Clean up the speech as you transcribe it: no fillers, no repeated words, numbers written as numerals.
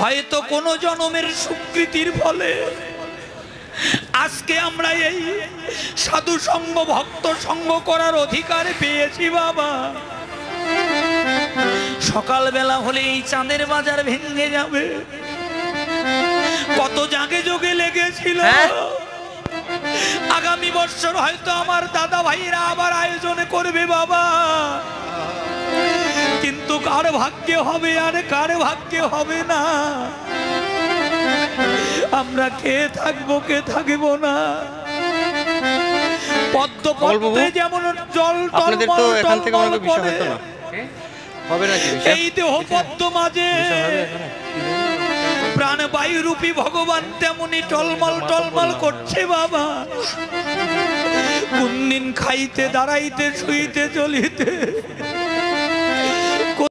হয়তো কোনো জন্মের স্বীকৃতির ফলে আজকে আমরা এই সাধু সঙ্গ ভক্ত সঙ্গ করার অধিকার পেয়েছি বাবা। সকালবেলা হলে এই চাঁদের বাজার ভেঙে যাবে, কত জাগে যোগে লেগেছিল। আগামী বছর হয়তো আমার দাদা ভাইরা আবার আয়োজন করবে বাবা, কিন্তু কার ভাগ্যে হবে আর কার ভাগ্যে হবে না, আমরা কে থাকবো কে থাকবো না। পদ্ম পদ্মে যেমন জল টলমল টলমল করে, এই দেহ পদ্ম মাঝে প্রাণবায়ু রূপী ভগবান তেমনি টলমল টলমল করছে বাবা। কোন দিন খাইতে দাঁড়াইতে শুইতে চলিতে